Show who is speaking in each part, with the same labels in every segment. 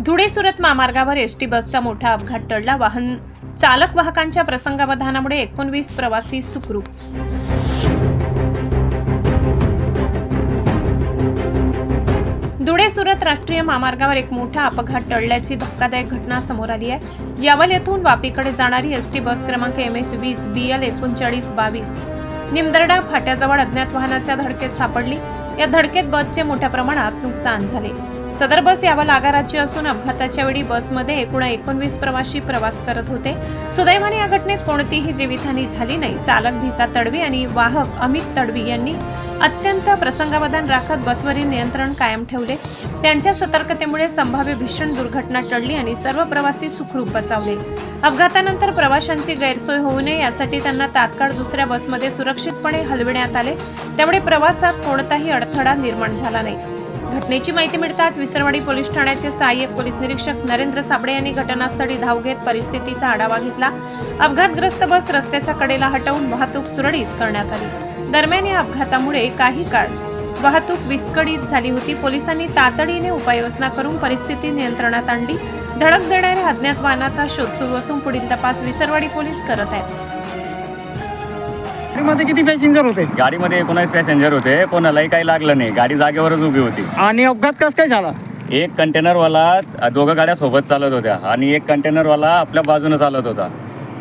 Speaker 1: धुळे सुरत महामार्गावर एसटी बसचा मोठा अपघात टळला. वाहन चालक वाहकांच्या प्रसंगावधानामुळे 19 प्रवासी सुखरूप. धुळे सुरत राष्ट्रीय महामार्गावर एक मोठा अपघात टळल्याची धक्कादायक घटना समोर आली आहे. यावल येथून वापीकडे जाणारी एसटी बस क्रमांक MH20 BL 3922 निमदर्डा फाट्याजवळ अज्ञात वाहनाच्या धडकेत सापडली. या धडकेत बसचे मोठ्या प्रमाणात नुकसान झाले. सदर बस यावल आगाराची असून अपघाताच्या वेळी बसमध्ये एकूण 19 प्रवासी प्रवास करत होते. सुदैवाने या घटनेत कोणतीही जीवितहानी झाली नाही. चालक भिका तडवी आणि वाहक अमित तडवी यांनी अत्यंत प्रसंगावधान राखत बसवरील नियंत्रण कायम ठेवले. त्यांच्या सतर्कतेमुळे संभाव्य भीषण दुर्घटना टळली आणि सर्व प्रवासी सुखरूप बचावले. अपघातानंतर प्रवाशांची गैरसोय होऊ नये यासाठी त्यांना तात्काळ दुसऱ्या बसमध्ये सुरक्षितपणे हलविण्यात आले. त्यामुळे प्रवासात कोणताही अडथळा निर्माण झाला नाही. घटनेची माहिती मिळताच विसरवाडी पोलीस ठाण्याचे सहाय्यक पोलीस निरीक्षक नरेंद्र साबळे यांनी घटनास्थळी धाव घेत परिस्थितीचा आढावा घेतला. अपघातग्रस्त बस रस्त्याच्या कडेला हटवून वाहतूक सुरळीत करण्यात आली. दरम्यान या अपघातामुळे काही काळ वाहतूक विस्कळीत झाली होती. पोलिसांनी तातडीने उपाययोजना करून परिस्थिती नियंत्रणात आणली. धडक देणाऱ्या अज्ञात वाहनाचा शोध सुरू असून पुढील तपास विसरवाडी पोलीस करत आहेत.
Speaker 2: गाडीमध्ये किती पॅसेंजर होते?
Speaker 3: गाडीमध्ये 19 पॅसेंजर होते. कोणालाही काही लागलं नाही. गाडी जागेवरच उभी होती.
Speaker 2: आणि अपघात कसं काय झाला?
Speaker 3: एक कंटेनरवाला दोघं गाड्या सोबत चालत होत्या आणि एक कंटेनरवाला आपल्या बाजूने चालत होता.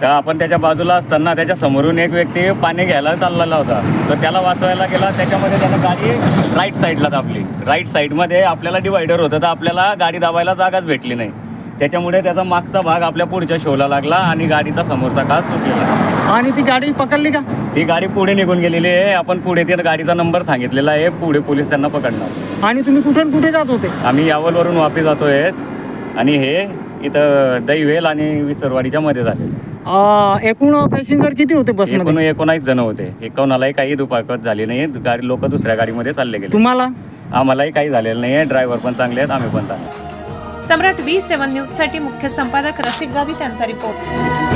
Speaker 3: तर आपण त्याच्या बाजूला असताना त्याच्या समोरून एक व्यक्ती पाणी घ्यायला चाललेला होता. तर त्याला वाचवायला गेला. त्याच्यामध्ये त्यानं गाडी राईट साईडला दाबली. राईट साईडमध्ये आपल्याला डिवायडर होतं तर आपल्याला गाडी दाबायला जागाच भेटली नाही. त्याच्यामुळे त्याचा मागचा भाग आपल्या पुढच्या शोला लागला आणि गाडीचा समोरचा काच तुटलेला.
Speaker 2: आणि ती गाडी पकडली का?
Speaker 3: ती गाडी पुढे निघून गेलेली आहे. आपण पुढे त्या गाडीचा नंबर सांगितलेला आहे. पुढे पोलीस त्यांना पकडणार.
Speaker 2: आणि तुम्ही कुठून कुठे जात होते?
Speaker 3: आम्ही यावलवरून वापी जातोय आणि हे इथं दैवेल आणि विसरवाडीच्या मध्ये झाले.
Speaker 2: एकूण पॅसेंजर किती होते बसमध्ये?
Speaker 3: 19 जण होते. कोणालाही काही दुखापत झाली नाही. गाडी लोक दुसऱ्या गाडीमध्ये चालले गेले.
Speaker 2: तुम्हाला?
Speaker 3: आम्हालाही काही झालेलं नाही. ड्रायव्हर पण चांगले आहेत. आम्ही पण चांगले.
Speaker 1: सम्राट 27 न्यूज साठी मुख्य संपादक रसिक गावी त्यांचा रिपोर्ट.